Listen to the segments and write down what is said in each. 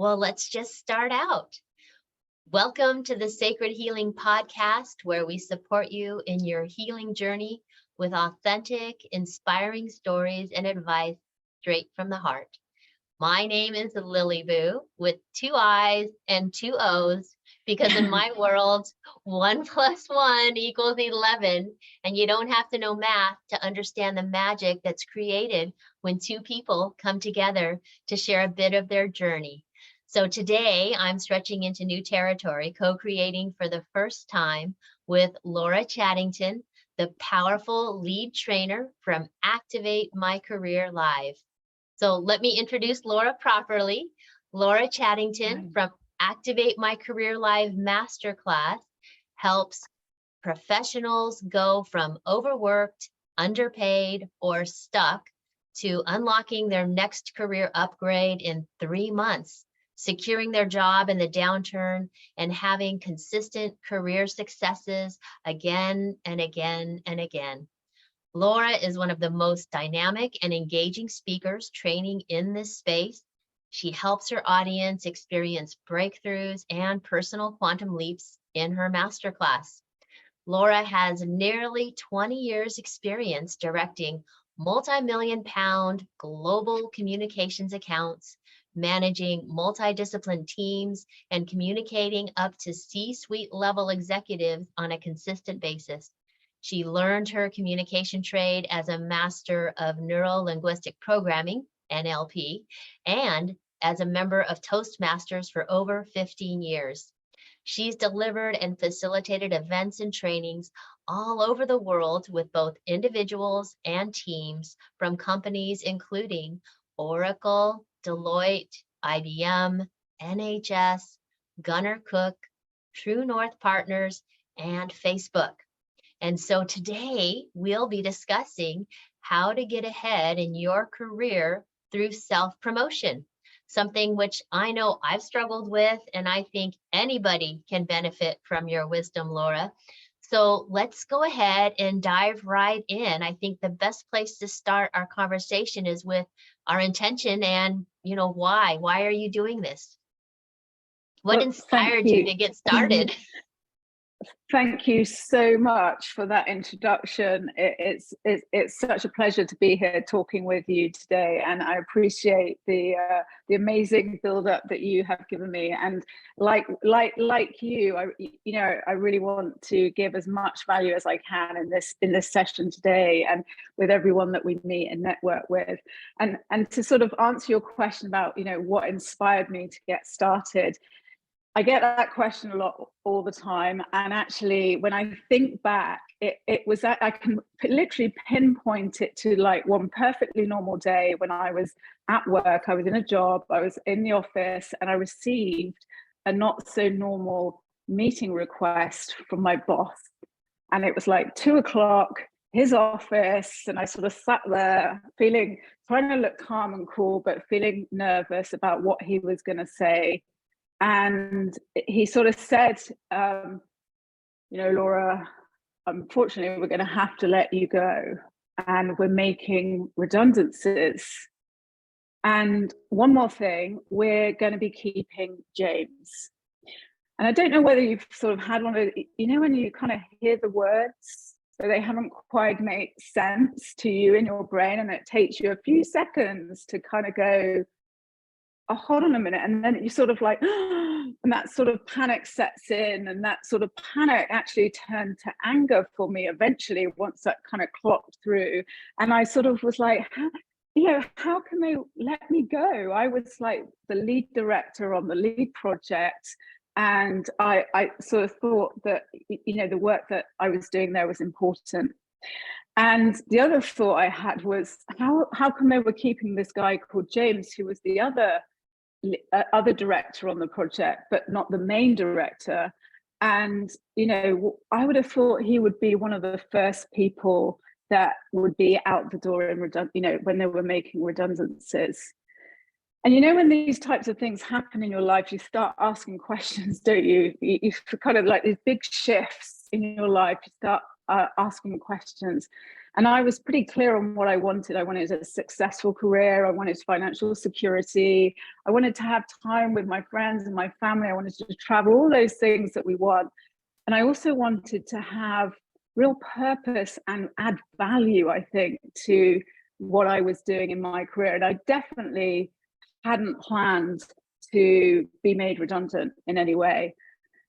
Well, let's just start out. Welcome to the Sacred Healing Podcast, where we support you in your healing journey with authentic, inspiring stories and advice straight from the heart. My name is Liliboo with 2 I's and 2 O's, because in my world, 1 + 1 = 11, and you don't have to know math to understand the magic that's created when two people come together to share a bit of their journey. So today I'm stretching into new territory, co-creating for the first time with Laura Chattington, the powerful lead trainer from Activate My Career Live. So let me introduce Laura properly. Laura Chattington from Activate My Career Live Masterclass helps professionals go from overworked, underpaid, or stuck to unlocking their next career upgrade in 3 months, securing their job in the downturn, and having consistent career successes again and again and again. Laura is one of the most dynamic and engaging speakers training in this space. She helps her audience experience breakthroughs and personal quantum leaps in her masterclass. Laura has nearly 20 years experience directing multi-million-pound global communications accounts, managing multidisciplined teams, and communicating up to C-suite level executives on a consistent basis. She learned her communication trade as a master of neuro-linguistic programming, NLP, and as a member of Toastmasters for over 15 years. She's delivered and facilitated events and trainings all over the world with both individuals and teams from companies including Oracle, Deloitte, IBM, NHS, Gunnar Cook, True North Partners, and Facebook. And so today we'll be discussing how to get ahead in your career through self-promotion, something which I know I've struggled with, and I think anybody can benefit from your wisdom, Laura. So let's go ahead and dive right in. I think the best place to start our conversation is with our intention and, why? Why are you doing this? What inspired you to get started? Thank you so much for that introduction. It's such a pleasure to be here talking with you today, and I appreciate the amazing build-up that you have given me. And like you, I really want to give as much value as I can in this session today, and with everyone that we meet and network with. And to sort of answer your question about what inspired me to get started. I get that question a lot all the time, and actually when I think back, it was that I can literally pinpoint it to like one perfectly normal day when I was at work. I was in a job, I was in the office, and I received a not so normal meeting request from my boss, and it was like 2 o'clock, his office, and I sort of sat there trying to look calm and cool, but feeling nervous about what he was going to say. And he sort of said, Laura, unfortunately, we're going to have to let you go, and we're making redundancies. And one more thing, we're going to be keeping James. And I don't know whether you've sort of had one of the, when you kind of hear the words, so they haven't quite made sense to you in your brain, and it takes you a few seconds to kind of go, oh, hold on a minute, and then you sort of like, and that sort of panic sets in, and that sort of panic actually turned to anger for me eventually once that kind of clocked through. And I sort of was like, how can they let me go? I was like the lead director on the lead project, and I sort of thought that the work that I was doing there was important. And the other thought I had was, how come they were keeping this guy called James, who was the other director on the project, but not the main director? And I would have thought he would be one of the first people that would be out the door in when they were making redundancies. And when these types of things happen in your life, you start asking questions, don't you? You kind of like these big shifts in your life, you start asking questions. And I was pretty clear on what I wanted. I wanted a successful career. I wanted financial security. I wanted to have time with my friends and my family. I wanted to travel, all those things that we want. And I also wanted to have real purpose and add value, I think, to what I was doing in my career. And I definitely hadn't planned to be made redundant in any way.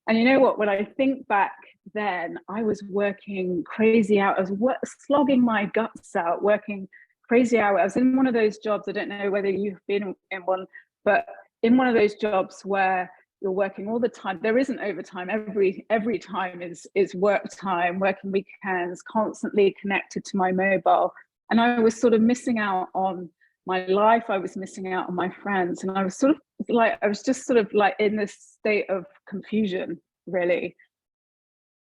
And you know what, when I think back then, I was working crazy hours. I was slogging my guts out, working crazy hours. I was in one of those jobs, I don't know whether you've been in one, but in one of those jobs where you're working all the time. There isn't overtime. Every time is work time, working weekends, constantly connected to my mobile. And I was sort of missing out on my life. I was missing out on my friends. And I was sort of like, I was just sort of like in this state of confusion, really.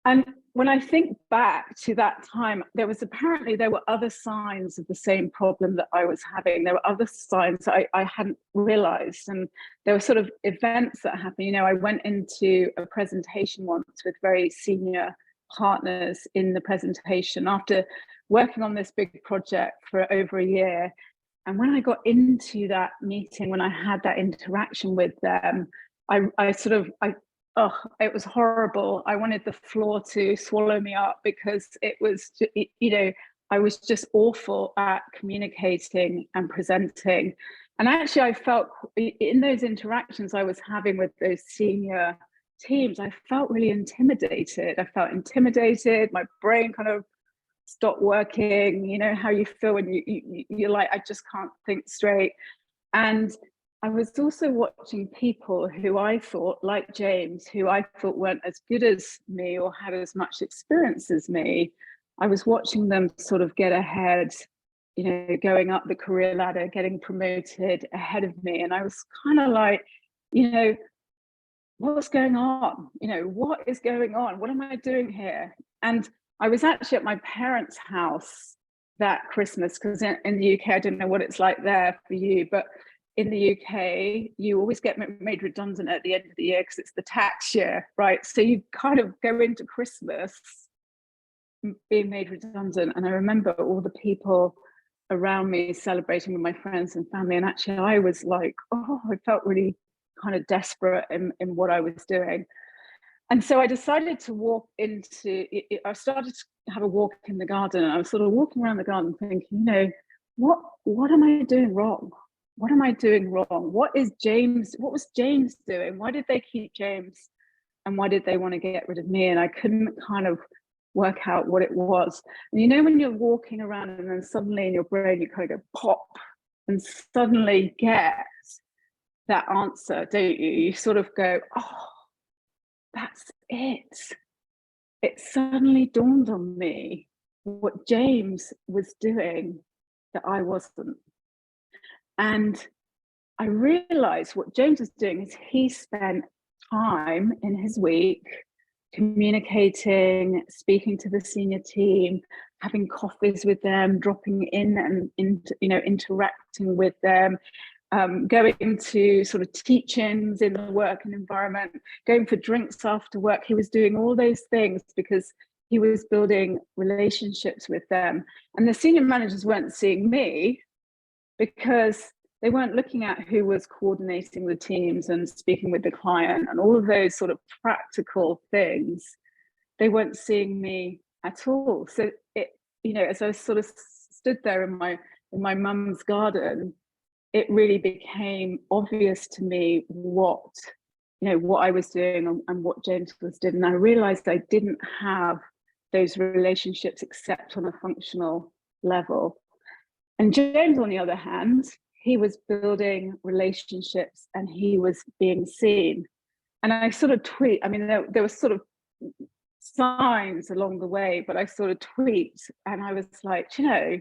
And when I think back to that time, there were other signs of the same problem that I was having. There were other signs I hadn't realized. And there were sort of events that happened. You know, I went into a presentation once with very senior partners in the presentation after working on this big project for over a year. And when I got into that meeting, when I had that interaction with them, it was horrible. I wanted the floor to swallow me up because it was, you know, I was just awful at communicating and presenting. And actually, I felt in those interactions I was having with those senior teams, I felt really intimidated. I felt intimidated. My brain kind of stopped working. You know how you feel when you're like, I just can't think straight. And I was also watching people who I thought, like James, who I thought weren't as good as me or had as much experience as me. I was watching them sort of get ahead, you know, going up the career ladder, getting promoted ahead of me. And I was kind of like, you know, what's going on? You know, what is going on? What am I doing here? And I was actually at my parents' house that Christmas, because in the UK, I don't know what it's like there for you, but in the UK, you always get made redundant at the end of the year because it's the tax year, right? So you kind of go into Christmas being made redundant. And I remember all the people around me celebrating with my friends and family. And actually, I was like, oh, I felt really kind of desperate in what I was doing. And so I decided to walk into it. I started to have a walk in the garden, and I was sort of walking around the garden thinking, you know, what am I doing wrong? What am I doing wrong? What was James doing? Why did they keep James? And why did they want to get rid of me? And I couldn't kind of work out what it was. And you know, when you're walking around and then suddenly in your brain, you kind of go pop and suddenly get that answer, don't you? You sort of go, oh, that's it. It suddenly dawned on me what James was doing that I wasn't. And I realized what James was doing is he spent time in his week communicating, speaking to the senior team, having coffees with them, dropping in and interacting with them, going to sort of teach-ins in the working environment, going for drinks after work. He was doing all those things because he was building relationships with them. And the senior managers weren't seeing me because they weren't looking at who was coordinating the teams and speaking with the client and all of those sort of practical things. They weren't seeing me at all. So it, you know, as I sort of stood there in my mum's garden, it really became obvious to me what I was doing and what James was doing. And I realized I didn't have those relationships except on a functional level. And James, on the other hand, he was building relationships and he was being seen. And I sort of there were sort of signs along the way, but I sort of tweaked and I was like, you know,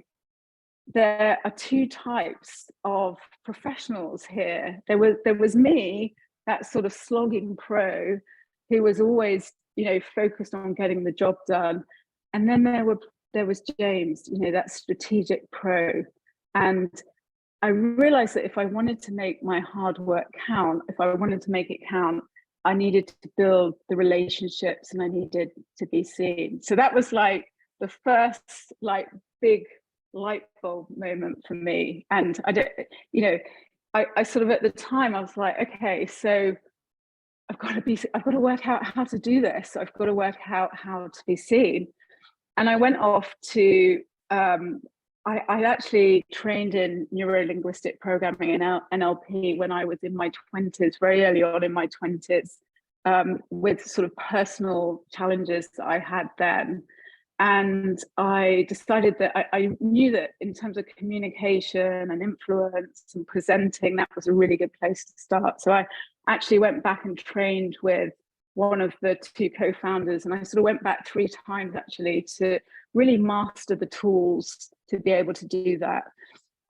there are two types of professionals here. There was me, that sort of slogging pro who was always, you know, focused on getting the job done. And then there was James, you know, that strategic pro. And I realized that if I wanted to make my hard work count, if I wanted to make it count, I needed to build the relationships and I needed to be seen. So that was like the first like big light bulb moment for me. And I don't, you know, I sort of at the time I was like, okay, so I've got to work out how to do this. I've got to work out how to be seen. And I went off to, I actually trained in neuro-linguistic programming and NLP when I was in my 20s, very early on in my 20s, with sort of personal challenges that I had then. And I decided that I knew that in terms of communication and influence and presenting, that was a really good place to start. So I actually went back and trained with one of the two co-founders, and I sort of went back 3 times actually to really master the tools to be able to do that.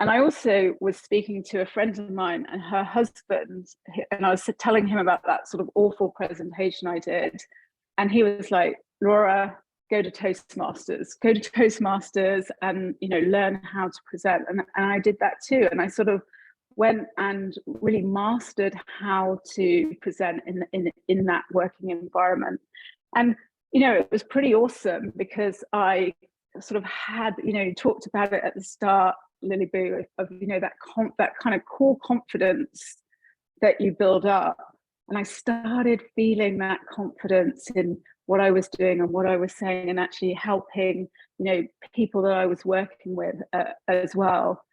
And I also was speaking to a friend of mine and her husband, and I was telling him about that sort of awful presentation I did. And he was like, Laura, go to Toastmasters and, you know, learn how to present. And I did that too. And I sort of went and really mastered how to present in that working environment. And, you know, it was pretty awesome because I sort of had, you know, talked about it at the start, Liliboo, of you know, that kind of core confidence that you build up. And I started feeling that confidence in what I was doing and what I was saying, and actually helping, you know, people that I was working with as well.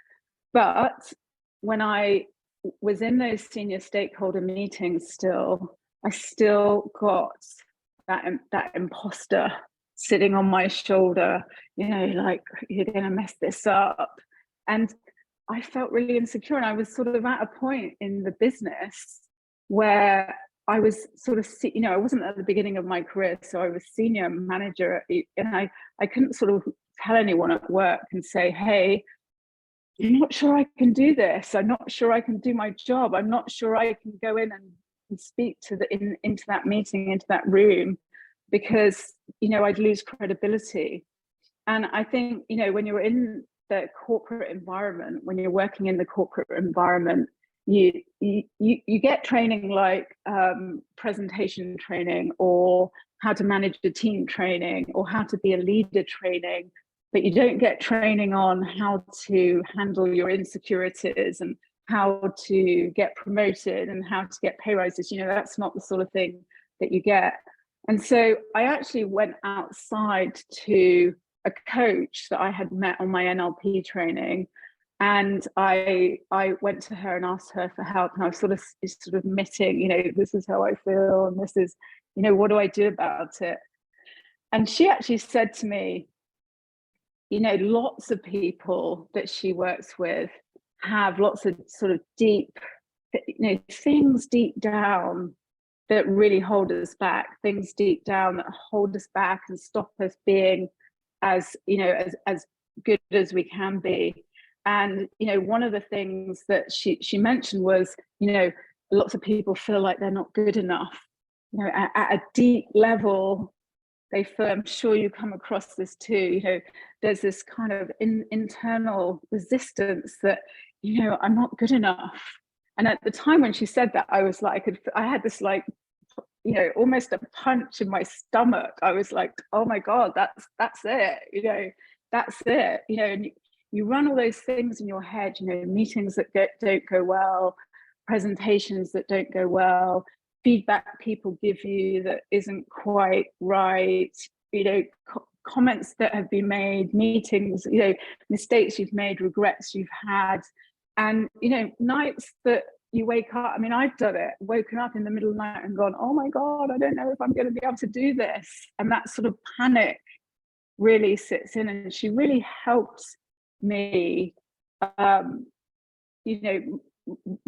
But when I was in those senior stakeholder meetings, I still got that imposter sitting on my shoulder, you know, like, you're going to mess this up. And I felt really insecure. And I was sort of at a point in the business where I was sort of, you know, I wasn't at the beginning of my career, so I was senior manager, and I couldn't sort of tell anyone at work and say, hey, I'm not sure I can do this. I'm not sure I can do my job. I'm not sure I can go in and speak to into that meeting, into that room, because, you know, I'd lose credibility. And I think, you know, when you're in the corporate environment, when you're working in the corporate environment, you get training like presentation training, or how to manage a team training, or how to be a leader training, but you don't get training on how to handle your insecurities and how to get promoted and how to get pay rises. You know, that's not the sort of thing that you get. And so I actually went outside to a coach that I had met on my NLP training, and I went to her and asked her for help. And I was sort of admitting, you know, this is how I feel, and this is, you know, what do I do about it? And she actually said to me, you know, lots of people that she works with have lots of sort of deep, you know, things deep down that really hold us back, things deep down that hold us back and stop us being as, you know, as good as we can be. And, you know, one of the things that she mentioned was, you know, lots of people feel like they're not good enough. You know, at a deep level, they feel, I'm sure you come across this too, you know, there's this kind of internal resistance that, you know, I'm not good enough. And at the time when she said that, I was like, I had this like, you know, almost a punch in my stomach. I was like, oh my God, that's it, you know, that's it, you know. And you run all those things in your head, you know, meetings that don't go well, presentations that don't go well, feedback people give you that isn't quite right, you know, comments that have been made, meetings, you know, mistakes you've made, regrets you've had. And, you know, nights that you wake up, I mean, I've done it, woken up in the middle of the night and gone, oh my God, I don't know if I'm going to be able to do this. And that sort of panic really sits in. And she really helps me, you know,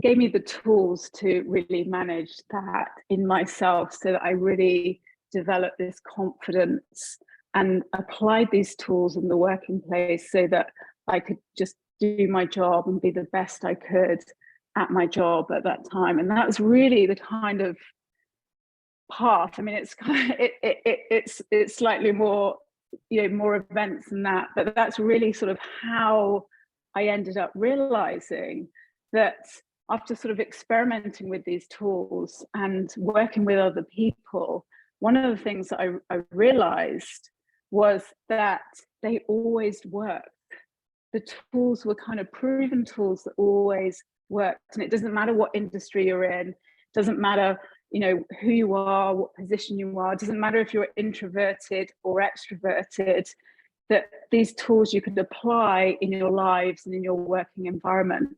gave me the tools to really manage that in myself, so that I really developed this confidence and applied these tools in the working place so that I could just do my job and be the best I could at my job at that time. And that was really the kind of path. I mean, it's kind of, it's slightly more, you know, more events than that, but that's really sort of how I ended up realizing that after sort of experimenting with these tools and working with other people, one of the things that I realized was that they always worked. The tools were kind of proven tools that always worked. And it doesn't matter what industry you're in, doesn't matter, you know, who you are, what position you are, it doesn't matter if you're introverted or extroverted, that these tools you could apply in your lives and in your working environment.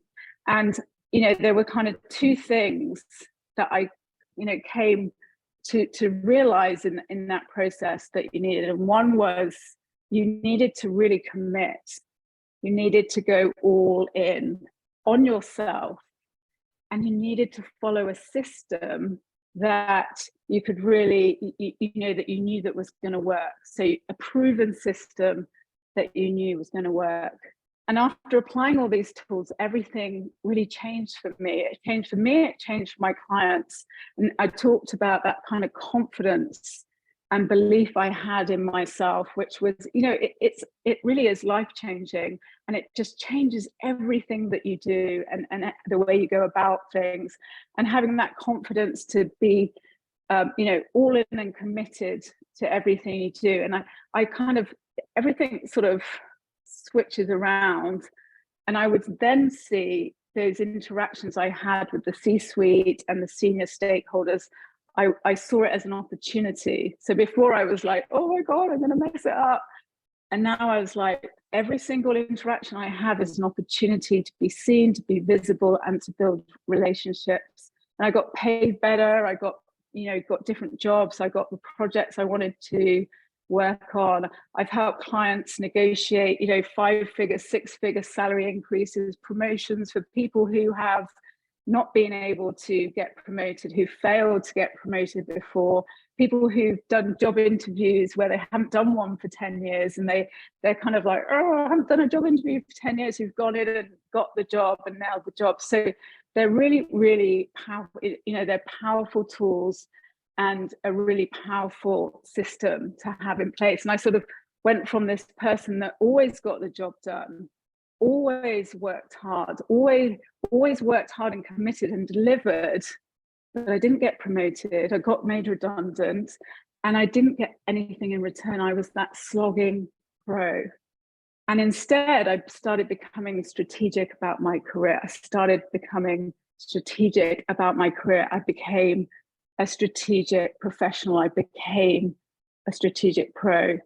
And, you know, there were kind of two things that I, you know, came to realize in that process that you needed. And one was you needed to really commit. You needed to go all in on yourself, and you needed to follow a system that you could really, you know, that you knew that was going to work. So a proven system that you knew was going to work. And after applying all these tools, everything really changed for me. It changed for me, it changed for my clients. And I talked about that kind of confidence and belief I had in myself, which was, you know, it really is life-changing, and it just changes everything that you do and the way you go about things, and having that confidence to be, you know, all in and committed to everything you do. And I kind of, everything sort of switches around, and I would then see those interactions I had with the C-suite and the senior stakeholders. I saw it as an opportunity. So before I was like, oh my God, I'm going to mess it up. And now I was like, every single interaction I have is an opportunity to be seen, to be visible, and to build relationships. And I got paid better. I got, you know, got different jobs. I got the projects I wanted to work on. I've helped clients negotiate, you know, 5-figure, 6-figure salary increases, promotions for people who have not been able to get promoted, who failed to get promoted before, people who've done job interviews where they haven't done one for 10 years, and they're kind of like, oh, I haven't done a job interview for 10 years, who've gone in and got the job and nailed the job. So they're really, really powerful, you know, they're powerful tools and a really powerful system to have in place. And I sort of went from this person that always got the job done, always worked hard, always worked hard and committed and delivered, but I didn't get promoted. I got made redundant, and I didn't get anything in return. I was that slogging pro. And instead, I started becoming strategic about my career. I started becoming strategic about my career. I became a strategic professional. I became a strategic pro.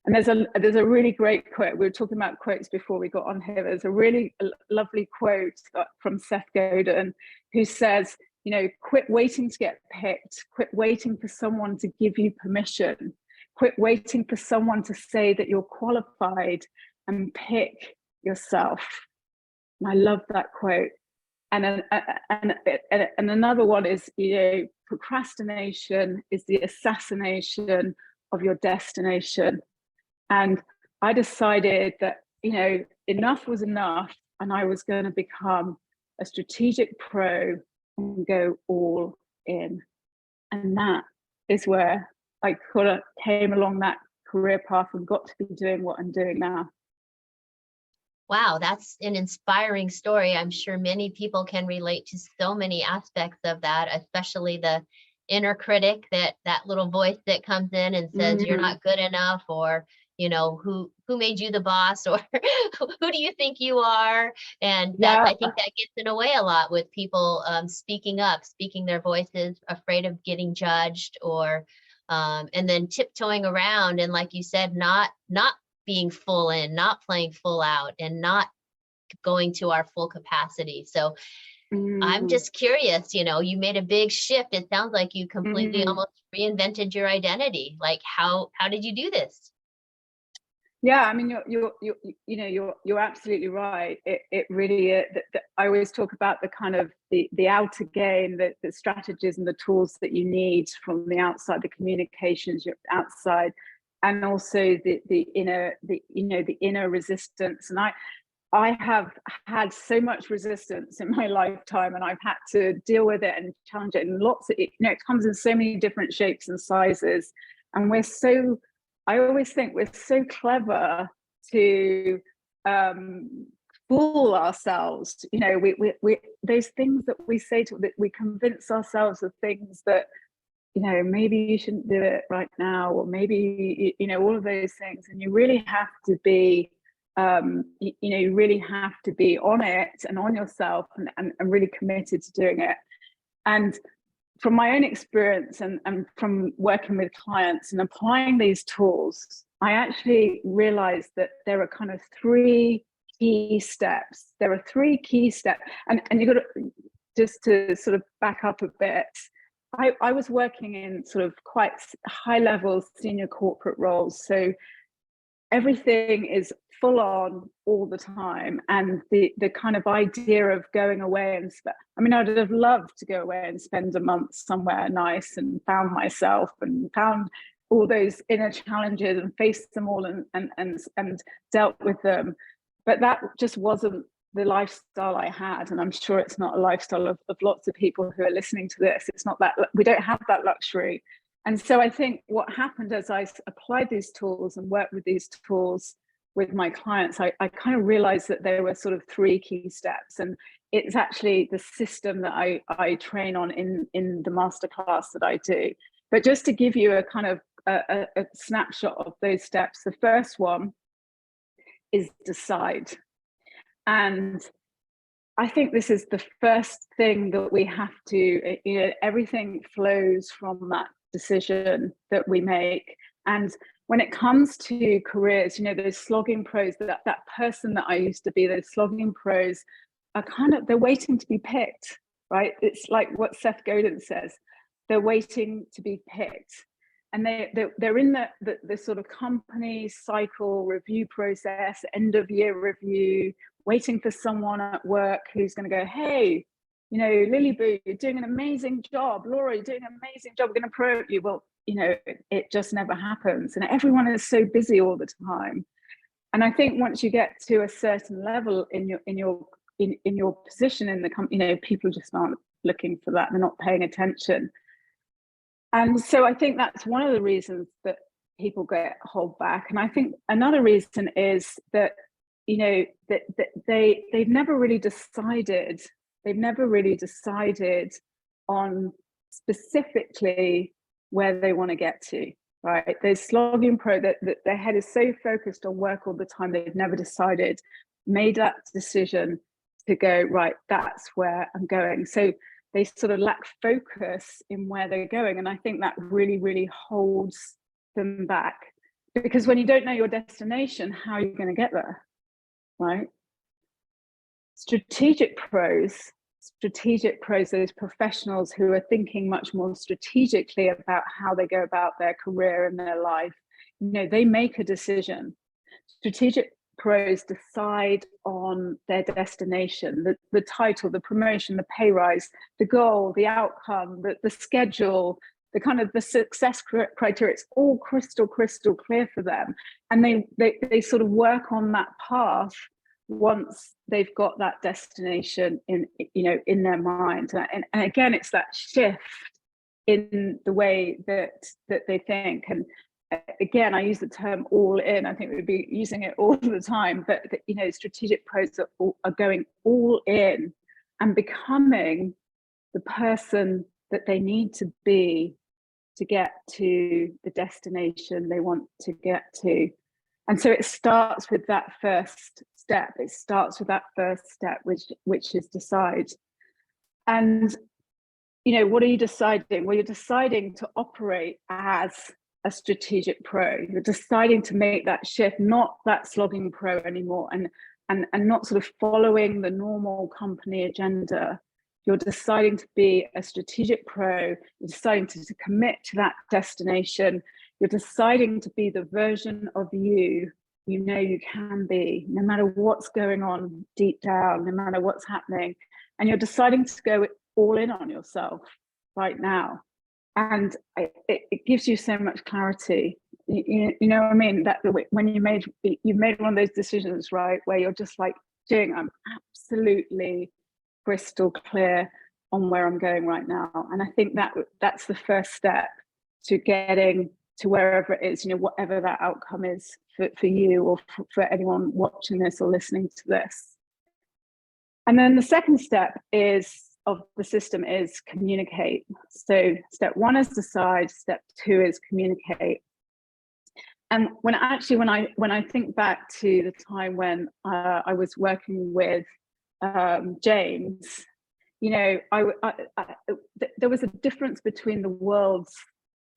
And there's a really great quote. We were talking about quotes before we got on here. There's a really lovely quote from Seth Godin, who says, you know, quit waiting to get picked, quit waiting for someone to give you permission, quit waiting for someone to say that you're qualified, and pick yourself. And I love that quote. And another one is, you know, procrastination is the assassination of your destination. And I decided that, you know, enough was enough, and I was going to become a strategic pro and go all in. And that is where I kind of came along that career path and got to be doing what I'm doing now. Wow, that's an inspiring story. I'm sure many people can relate to so many aspects of that, especially the inner critic, that little voice that comes in and says you're not good enough, or, you know, who made you the boss, or who do you think you are? And that, I think that gets in the way a lot with people speaking up, speaking their voices, afraid of getting judged, or and then tiptoeing around, and like you said, not being full in, not playing full out, and not going to our full capacity. So I'm just curious, you know, you made a big shift. It sounds like you completely almost reinvented your identity. Like how did you do this? Yeah, I mean, you're absolutely right. It really is. I always talk about the kind of the outer game, the strategies and the tools that you need from the outside, the communications you're outside, and also the inner resistance. And I have had so much resistance in my lifetime, and I've had to deal with it and challenge it. And it comes in so many different shapes and sizes, and I always think we're so clever to fool ourselves. You know, we those things that we say that we convince ourselves of things that maybe you shouldn't do it right now, or maybe, all of those things. And you really have to be, you really have to be on it and on yourself, and really committed to doing it. And from my own experience and from working with clients and applying these tools, I actually realized that there are kind of three key steps. There are three key steps. And you've got to, just to sort of back up a bit, I was working in sort of quite high level senior corporate roles. So everything is full on all the time. And the kind of idea of going away and I'd have loved to go away and spend a month somewhere nice and found myself and found all those inner challenges and faced them all and dealt with them. But that just wasn't the lifestyle I had. And I'm sure it's not a lifestyle of lots of people who are listening to this. It's not that, we don't have that luxury. And so I think what happened as I applied these tools and worked with these tools with my clients, I kind of realized that there were sort of three key steps. And it's actually the system that I train on in the masterclass that I do. But just to give you a kind of a snapshot of those steps, the first one is decide. And I think this is the first thing that we have to, everything flows from that decision that we make. And when it comes to careers, those slogging pros, that person that I used to be, those slogging pros are they're waiting to be picked, right? It's like what Seth Godin says, they're waiting to be picked. And they're in the sort of company cycle review process, end of year review, waiting for someone at work who's going to go, hey, Liliboo, you're doing an amazing job. Laura, you're doing an amazing job. We're going to promote you. Well, it just never happens. And everyone is so busy all the time. And I think once you get to a certain level in your position in the company, people just aren't looking for that. They're not paying attention. And so I think that's one of the reasons that people get hold back. And I think another reason is that, that they've never really decided. They've never really decided on specifically where they want to get to, right? They're slogging pro, that their head is so focused on work all the time, they've never decided, made that decision to go, right, that's where I'm going. So they sort of lack focus in where they're going. And I think that really, really holds them back. Because when you don't know your destination, how are you going to get there, right? Strategic pros, those professionals who are thinking much more strategically about how they go about their career and their life, they make a decision. Strategic pros decide on their destination, the title, the promotion, the pay rise, the goal, the outcome, the schedule, the kind of the success criteria. It's all crystal clear for them. And they sort of work on that path once they've got that destination in their mind. And again, it's that shift in the way that they think. And again, I use the term all in. I think we'd be using it all the time, but strategic pros are going all in and becoming the person that they need to be to get to the destination they want to get to. And so it starts with that first step. It starts with that first step, which is decide. And what are you deciding? Well, you're deciding to operate as a strategic pro. You're deciding to make that shift, not that slogging pro anymore, and not sort of following the normal company agenda. You're deciding to be a strategic pro. You're deciding to commit to that destination. You're deciding to be the version of you you can be, no matter what's going on deep down, no matter what's happening. And you're deciding to go all in on yourself right now. And it gives you so much clarity. You know what I mean? That when you've made one of those decisions, right, where you're just like, I'm absolutely crystal clear on where I'm going right now. And I think that's the first step to getting to wherever it is, whatever that outcome is for you or for anyone watching this or listening to this. And then the second step is the system is communicate. So step one is decide, step two is communicate. And when I think back to the time when I was working with James, you know, there was a difference between the worlds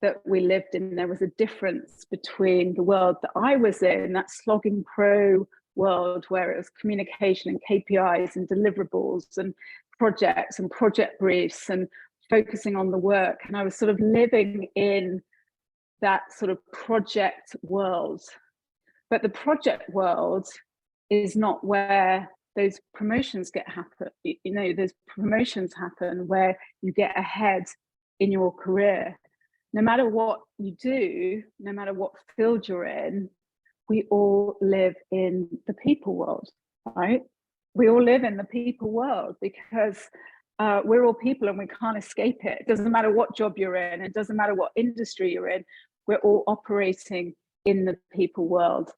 that we lived in. There was a difference between the world that I was in, that slogging pro world where it was communication and KPIs and deliverables and projects and project briefs and focusing on the work. And I was sort of living in that sort of project world. But the project world is not where those promotions happen. You know, those promotions happen where you get ahead in your career. No matter what you do, no matter what field you're in, we all live in the people world, right? We all live in the people world because we're all people and we can't escape it. It doesn't matter what job you're in, it doesn't matter what industry you're in, we're all operating in the people world.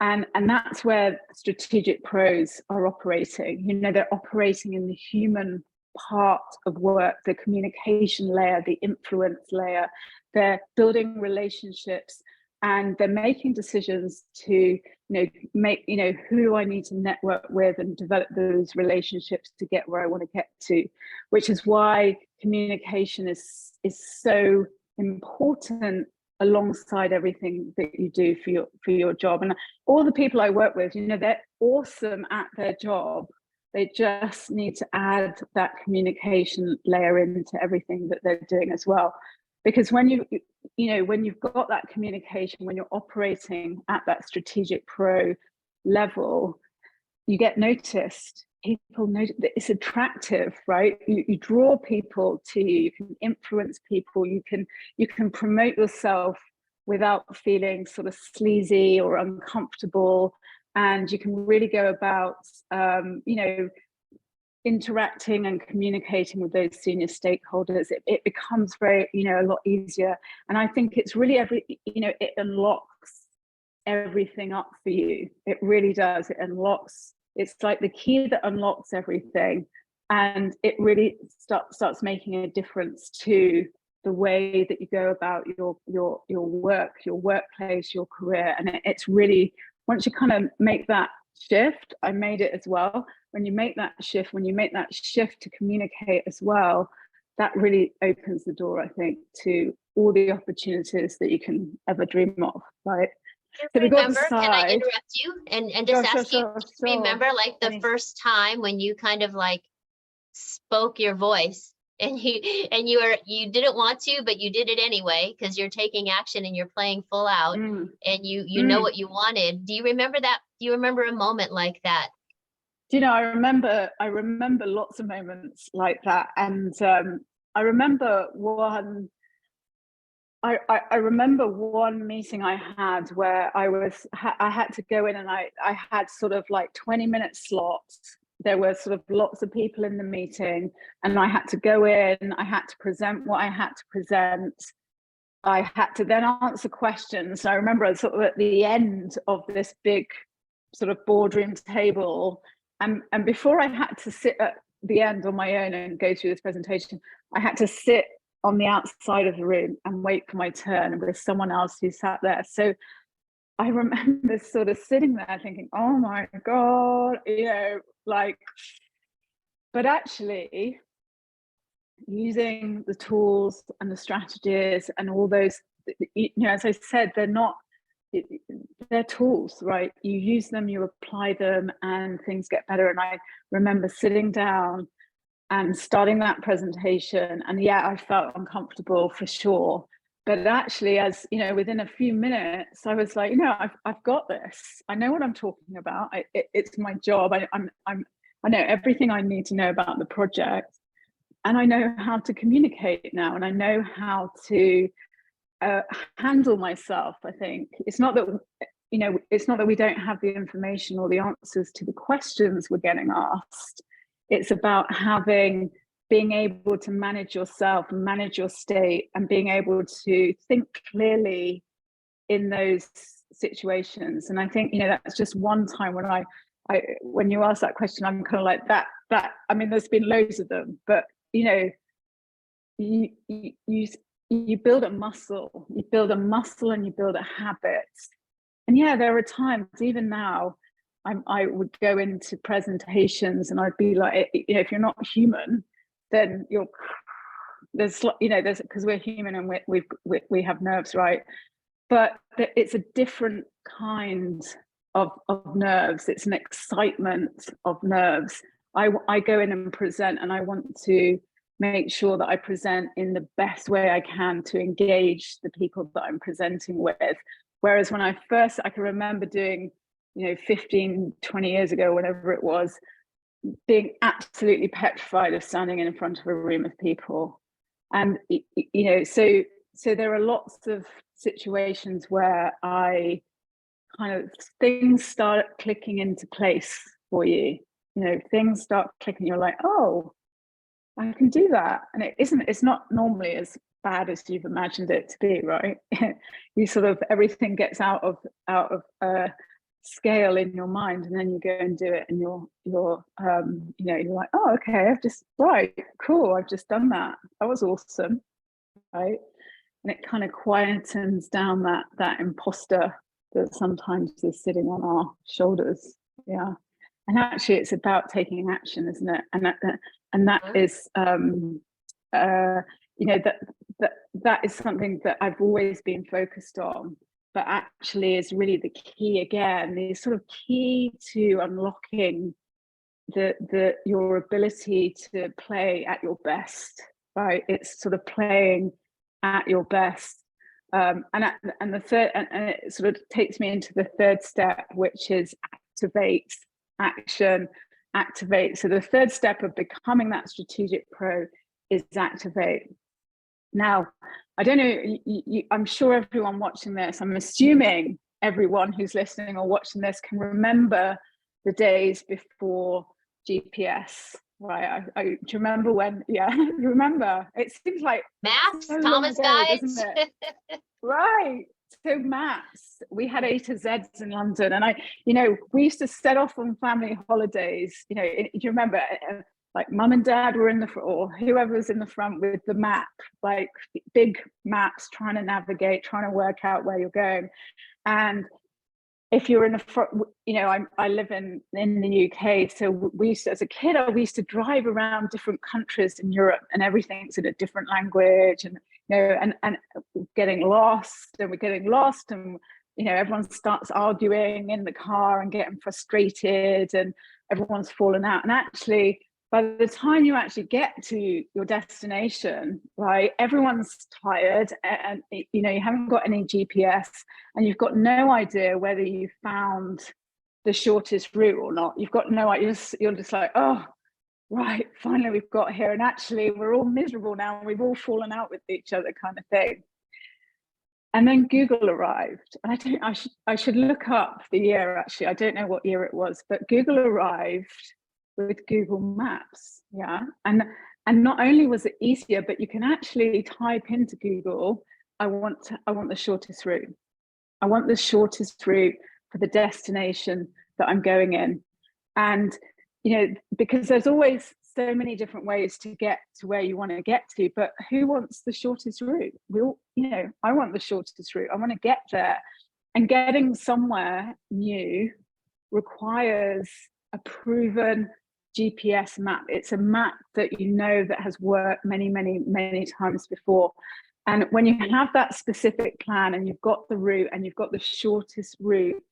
And that's where strategic pros are operating. You know, they're operating in the human part of work, the communication layer, the influence layer. They're building relationships and they're making decisions to, you know, make, you know, who do I need to network with and develop those relationships to get where I want to get to, which is why communication is so important alongside everything that you do for your job. And all the people I work with, you know, they're awesome at their job. They just need to add that communication layer into everything that they're doing as well. Because when when you've got that communication, when you're operating at that strategic pro level, you get noticed. People know it's attractive, right? You draw people to you. You can influence people. You can promote yourself without feeling sort of sleazy or uncomfortable, and you can really go about, interacting and communicating with those senior stakeholders. It becomes very, a lot easier. And I think it's really it unlocks everything up for you. It really does. It unlocks. It's like the key that unlocks everything, and it really starts making a difference to the way that you go about your work, your workplace, your career. And it's really, once you kind of make that shift, I made it as well. When you make that shift to communicate as well, that really opens the door, I think, to all the opportunities that you can ever dream of, right? So remember, can I interrupt you and just ask you, remember like the first time when you kind of like spoke your voice and you didn't want to, but you did it anyway, because you're taking action and you're playing full out and you know what you wanted. Do you remember that? Do you remember a moment like that? Do you know, I remember lots of moments like that. And I remember one meeting I had where I had to go in, and I had sort of like 20-minute slots. There were sort of lots of people in the meeting, and I had to go in, I had to present what I had to present. I had to then answer questions. I remember sort of at the end of this big sort of boardroom table, and before I had to sit at the end on my own and go through this presentation, I had to sit on the outside of the room and wait for my turn with someone else who sat there. So I remember sort of sitting there thinking, oh my God, but actually using the tools and the strategies and all those, as I said, they're tools, right? You use them, you apply them, and things get better. And I remember sitting down and starting that presentation, and I felt uncomfortable for sure. But actually, as within a few minutes, I was like, I've got this. I know what I'm talking about. It's my job. I know everything I need to know about the project, and I know how to communicate now, and I know how to handle myself. I think it's not that we don't have the information or the answers to the questions we're getting asked. It's about being able to manage yourself, manage your state, and being able to think clearly in those situations. And I think, that's just one time when when you ask that question, I'm kind of like, that that, I mean, there's been loads of them, but you know, you build a muscle, and you build a habit. And yeah, there are times, even now, I would go into presentations and I'd be like, you know, if you're not human, then there's because we're human and we have nerves, right? But it's a different kind of nerves. It's an excitement of nerves. I go in and present, and I want to make sure that I present in the best way I can to engage the people that I'm presenting with. Whereas when I can remember doing, 15, 20 years ago, whenever it was, being absolutely petrified of standing in front of a room of people. And, so there are lots of situations where things start clicking into place for you. Things start clicking. You're like, oh, I can do that. And it's not normally as bad as you've imagined it to be, right? You sort of, everything gets out of scale in your mind, and then you go and do it, and you're like, oh, okay, cool, I've just done that. That was awesome, right? And it kind of quietens down that imposter that sometimes is sitting on our shoulders. Yeah. And actually it's about taking action, isn't it? And that is that is something that I've always been focused on, but actually is really the key, again, the sort of key to unlocking your ability to play at your best, right? It's sort of playing at your best. And the third, and it sort of takes me into the third step, which is activate, action, activate. So the third step of becoming that strategic pro is activate. Now, I don't know, I'm sure everyone watching this, I'm assuming everyone who's listening or watching this can remember the days before GPS, right? Do you remember when? Yeah, you remember? It seems like maps, so Thomas long ago, doesn't guides. it? Right. So maps, we had A to Zs in London, and we used to set off on family holidays. Do you remember? Like mum and dad were in the front, or whoever was in the front with the map, like big maps, trying to navigate, trying to work out where you're going. And if you're in the front, I live in the UK, so we used to, as a kid, we used to drive around different countries in Europe, and everything's in a different language, and and getting lost, and everyone starts arguing in the car and getting frustrated, and everyone's fallen out. And actually, by the time you actually get to your destination, right, everyone's tired, and you haven't got any GPS, and you've got no idea whether you found the shortest route or not. You've got no idea. You're just like, oh, right, finally we've got here, and actually we're all miserable now, and we've all fallen out with each other, kind of thing. And then Google arrived, and I should look up the year. Actually, I don't know what year it was, but Google arrived with Google Maps. Yeah. And not only was it easier, but you can actually type into Google, I want the shortest route. I want the shortest route for the destination that I'm going in. And, because there's always so many different ways to get to where you want to get to, but who wants the shortest route? I want the shortest route. I want to get there. And getting somewhere new requires a proven GPS map. It's a map that that has worked many, many, many times before. And when you have that specific plan, and you've got the route, and you've got the shortest route,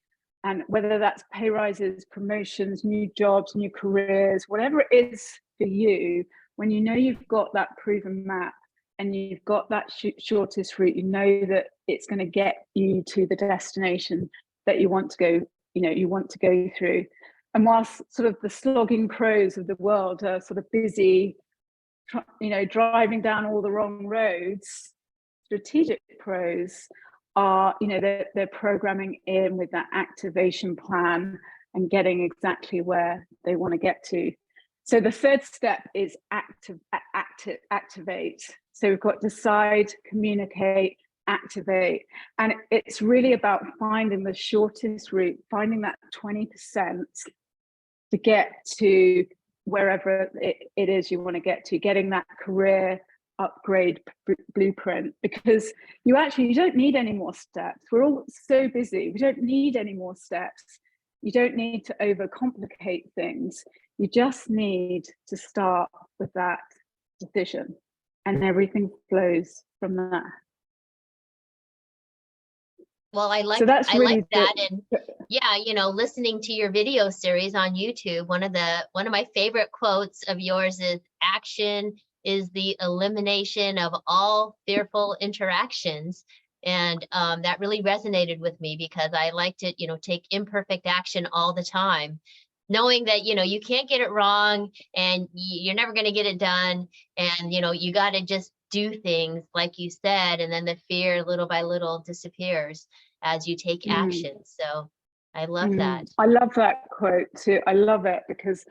and whether that's pay rises, promotions, new jobs, new careers, whatever it is for you, when you've got that proven map, and you've got that shortest route, that it's going to get you to the destination that you want to go, through. And whilst sort of the slogging pros of the world are sort of busy, driving down all the wrong roads, strategic pros are, they're programming in with that activation plan and getting exactly where they want to get to. So the third step is activate. So we've got decide, communicate, activate. And it's really about finding the shortest route, finding that 20% to get to wherever it is you want to get to, getting that career upgrade blueprint, because you don't need any more steps. We're all so busy. We don't need any more steps. You don't need to overcomplicate things. You just need to start with that decision, and everything flows from that. Well, I So like that's really that. And yeah, you know, listening to your video series on YouTube, one of my favorite quotes of yours is, action is the elimination of all fearful interactions. And that really resonated with me, because I like to, you know, take imperfect action all the time, knowing that, you know, you can't get it wrong, and you're never going to get it done. And, you know, you got to just do things like you said, and then the fear little by little disappears as you take action. So I love that. I love that quote too. I love it because,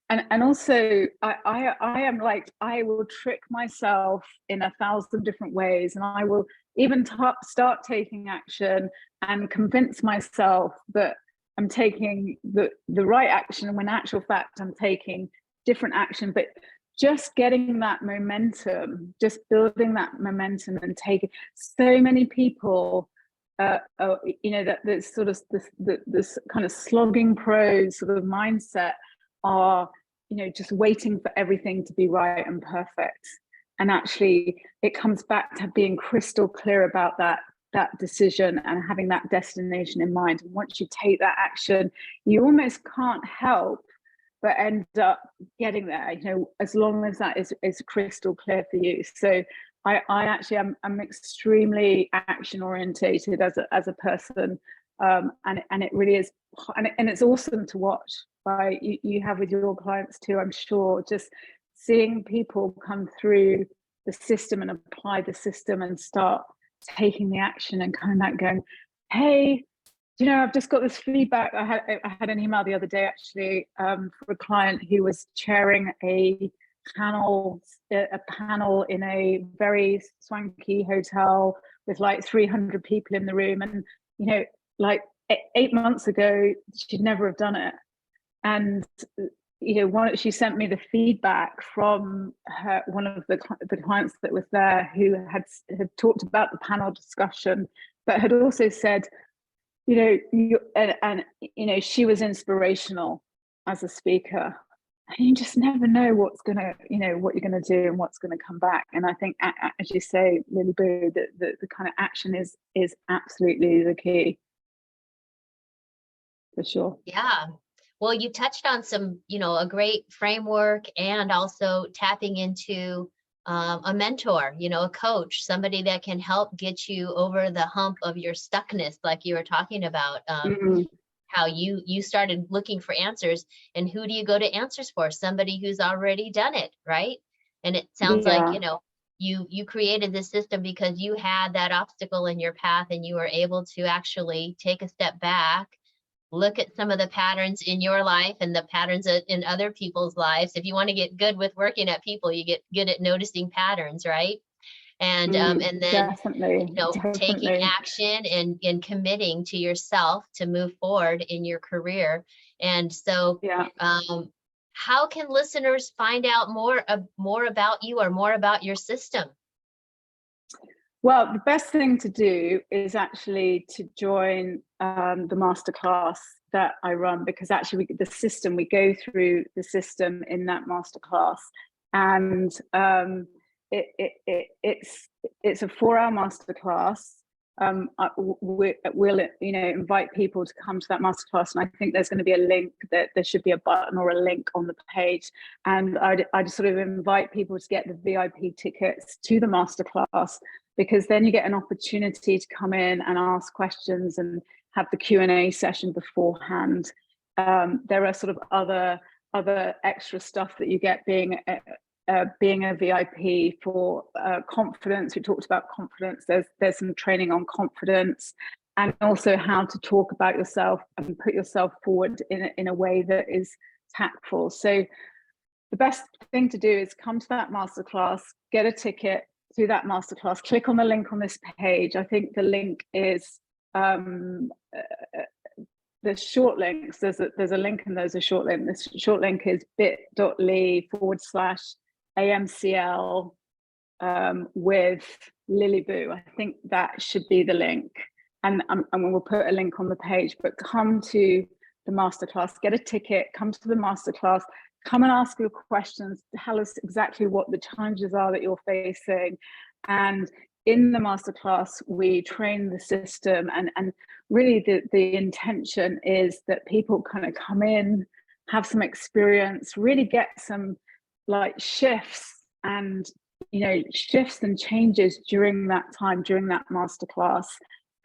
and also I am like, I will trick myself in 1,000 different ways, and I will even start taking action and convince myself that I'm taking the right action, when in actual fact I'm taking different action. But just getting that momentum, just building that momentum, and taking, so many people, you know, that sort of this kind of slogging prose sort of mindset are, you know, just waiting for everything to be right and perfect. And actually it comes back to being crystal clear about that decision and having that destination in mind. And once you take that action, you almost can't help but end up getting there, you know, as long as that is crystal clear for you. So I actually I'm extremely action orientated as a person, and it really is, and it's awesome to watch. Right, you have with your clients too, I'm sure, just seeing people come through the system and apply the system and start taking the action and coming back going, hey, you know, I've just got this feedback. I had an email the other day actually, for a client who was chairing a panel in a very swanky hotel with like 300 people in the room, and you know, like 8 months ago she'd never have done it. And you know, she sent me the feedback from one of the clients that was there, who had talked about the panel discussion, but had also said, you know, and you know, she was inspirational as a speaker. And you just never know what's gonna, you know, what you're gonna do and what's gonna come back. And I think, as you say, Liliboo, that the kind of action is absolutely the key, for sure. Yeah. Well, you touched on some, you know, a great framework, and also tapping into a mentor, you know, a coach, somebody that can help get you over the hump of your stuckness, like you were talking about. How you started looking for answers, and who do you go to answers for? Somebody who's already done it, right? And it sounds like, you know, you created this system because you had that obstacle in your path, and you were able to actually take a step back, look at some of the patterns in your life and the patterns in other people's lives. If you want to get good with working at people, you get good at noticing patterns, right? And then, definitely, you know, taking action and committing to yourself to move forward in your career. And so, yeah. How can listeners find out more about you, or more about your system? Well, the best thing to do is actually to join the masterclass that I run, because actually we go through the system in that masterclass, and it's a 4-hour masterclass. We'll you know, invite people to come to that masterclass, and I think there's going to be a link, that there should be a button or a link on the page, and I'd sort of invite people to get the VIP tickets to the masterclass, because then you get an opportunity to come in and ask questions and have the Q&A session beforehand. There are sort of other extra stuff that you get being a VIP for confidence. We talked about confidence. There's some training on confidence, and also how to talk about yourself and put yourself forward in a way that is tactful. So the best thing to do is come to that masterclass, get a ticket to that masterclass, click on the link on this page. I think the link is the short links, there's a link and there's a short link. This short link is bit.ly/AMCL with Liliboo. I think that should be the link. And we'll put a link on the page, but come to the masterclass, get a ticket, come to the masterclass, come and ask your questions, tell us exactly what the challenges are that you're facing. And in the masterclass, we train the system, and really the intention is that people kind of come in, have some experience, really get some like shifts and changes during that time, during that masterclass,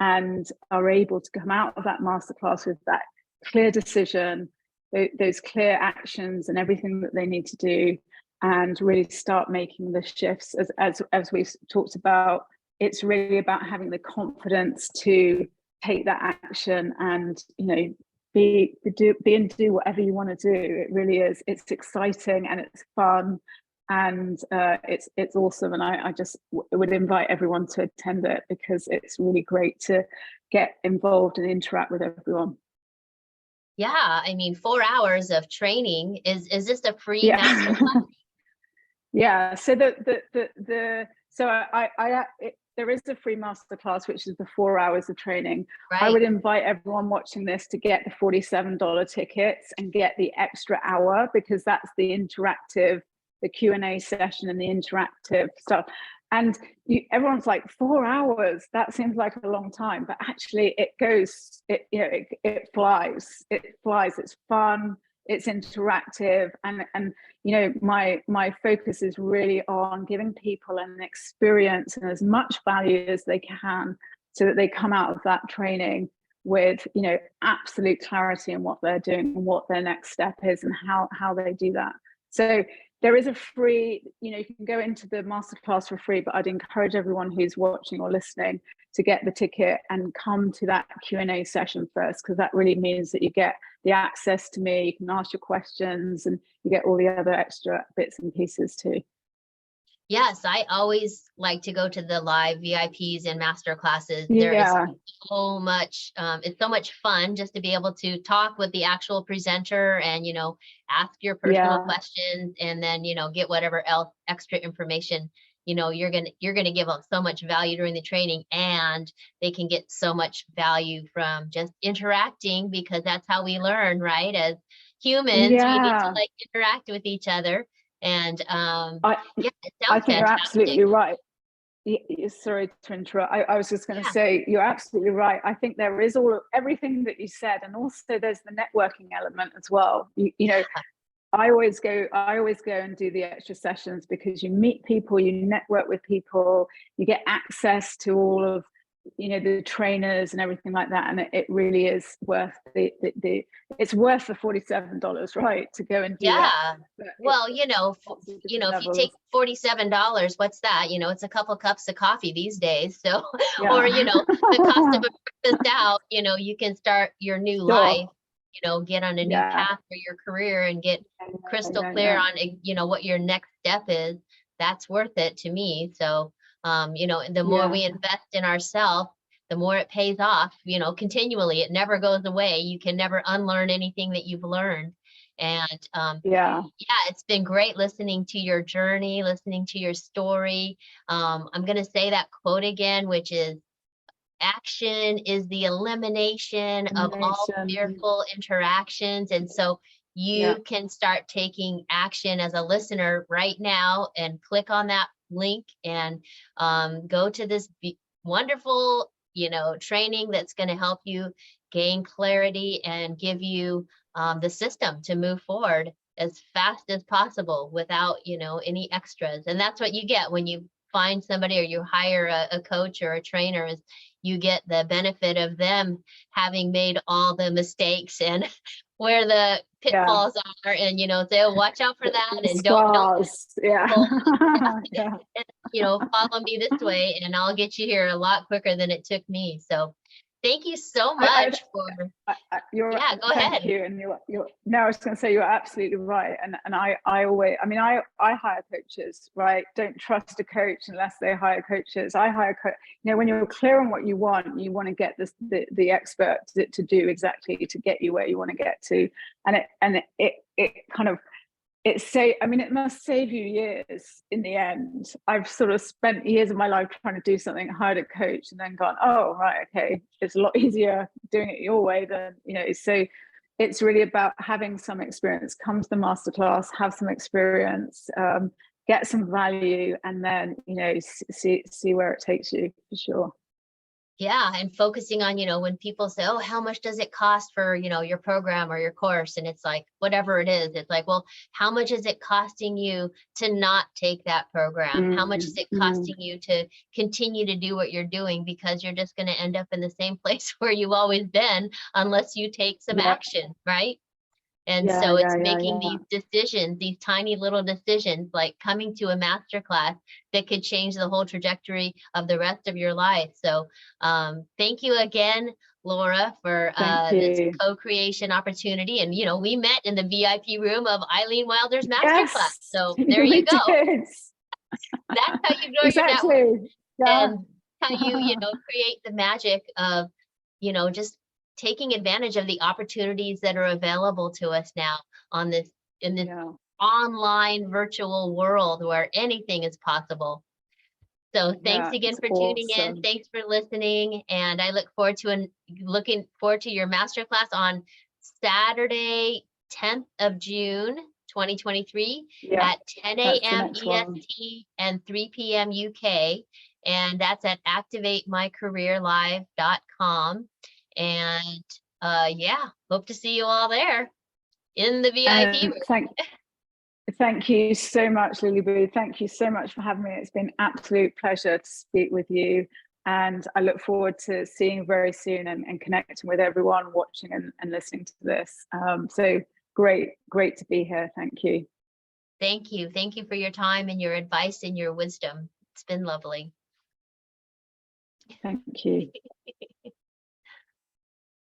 and are able to come out of that masterclass with that clear decision, those clear actions and everything that they need to do, and really start making the shifts. As we've talked about, it's really about having the confidence to take that action and be and do whatever you want to do. It really is. It's exciting and it's fun, and it's awesome. And I just would invite everyone to attend it, because it's really great to get involved and interact with everyone. Yeah, I mean, 4 hours of training. Is this a free masterclass? Yeah. So there is a free masterclass, which is the 4 hours of training. Right. I would invite everyone watching this to get the $47 tickets and get the extra hour, because that's the interactive, the Q&A session and the interactive stuff. And everyone's like, 4 hours, that seems like a long time, but actually it flies. It's fun, it's interactive, and my focus is really on giving people an experience and as much value as they can, so that they come out of that training with absolute clarity in what they're doing and what their next step is and how they do that. So there is a free, you can go into the masterclass for free, but I'd encourage everyone who's watching or listening to get the ticket and come to that Q&A session first, because that really means that you get the access to me, you can ask your questions, and you get all the other extra bits and pieces too. Yes, I always like to go to the live VIPs and master classes. There is so much, it's so much fun just to be able to talk with the actual presenter and, ask your personal questions, and then, get whatever else extra information, you're going to give up so much value during the training, and they can get so much value from just interacting, because that's how we learn, right? As humans, we need to interact with each other. And I think fantastic. You're absolutely right. Sorry to interrupt. I was just going to say, you're absolutely right. I think there is everything that you said, and also there's the networking element as well. I always go and do the extra sessions, because you meet people, you network with people, you get access to all of the trainers and everything like that, and it really is worth it's worth the $47, right, to go and do that. Well, if you take $47, what's that? It's a couple cups of coffee these days. So or the cost of a breakfast out, you can start your new life, get on a new path for your career and get crystal clear on what your next step is. That's worth it to me. So the more we invest in ourselves, the more it pays off, continually. It never goes away. You can never unlearn anything that you've learned. And it's been great listening to your journey, listening to your story. I'm going to say that quote again, which is, action is the elimination of all fearful interactions. And so you can start taking action as a listener right now, and click on that link and go to this wonderful training that's going to help you gain clarity and give you the system to move forward as fast as possible without any extras. And that's what you get when you find somebody or you hire a coach or a trainer, is you get the benefit of them having made all the mistakes and where the pitfalls are, and say, oh, watch out for that, and don't and, follow me this way, and I'll get you here a lot quicker than it took me. So Thank you so I, much for, you're yeah, go thank ahead. you, and you're no, I was going to say you're absolutely right, and I always, I mean, I hire coaches, right? Don't trust a coach unless they hire coaches. I hire you know, when you're clear on what you want to get this the expert to do exactly to get you where you want to get to, and it kind of I mean, it must save you years in the end. I've sort of spent years of my life trying to do something, hired a coach, and then gone, oh, right, okay, it's a lot easier doing it your way than, you know. So it's really about having some experience, come to the masterclass, have some experience, get some value, and then, you know, see where it takes you, for sure. Yeah, and focusing on, when people say, "Oh, how much does it cost for, your program or your course?" And it's like, whatever it is, it's like, well, how much is it costing you to not take that program? How much is it costing you to continue to do what you're doing? Because you're just going to end up in the same place where you've always been unless you take some Yeah, action, right? And yeah, so yeah, it's yeah, making yeah. these decisions, these tiny little decisions, like coming to a master class that could change the whole trajectory of the rest of your life. So thank you again, Laura, for Thank this you. co-creation opportunity. And, we met in the VIP room of Eileen Wilder's master class. Yes, So there you we go. did. That's how you grow your network, Exactly. Yeah. and how you, create the magic of, just taking advantage of the opportunities that are available to us now on this in this Yeah. online virtual world where anything is possible. So thanks Yeah, again it's for tuning in. awesome. Thanks for listening. And I looking forward to your masterclass on Saturday, 10th of June, 2023 Yeah, at 10 that's the a.m. next one. EST and 3 p.m. UK. And that's at activatemycareerlive.com. And yeah, hope to see you all there in the VIP And room. thank you so much, Liliboo. Thank you so much for having me. It's been an absolute pleasure to speak with you. And I look forward to seeing you very soon and connecting with everyone watching and listening to this. So great to be here. Thank you. Thank you. Thank you for your time and your advice and your wisdom. It's been lovely. Thank you.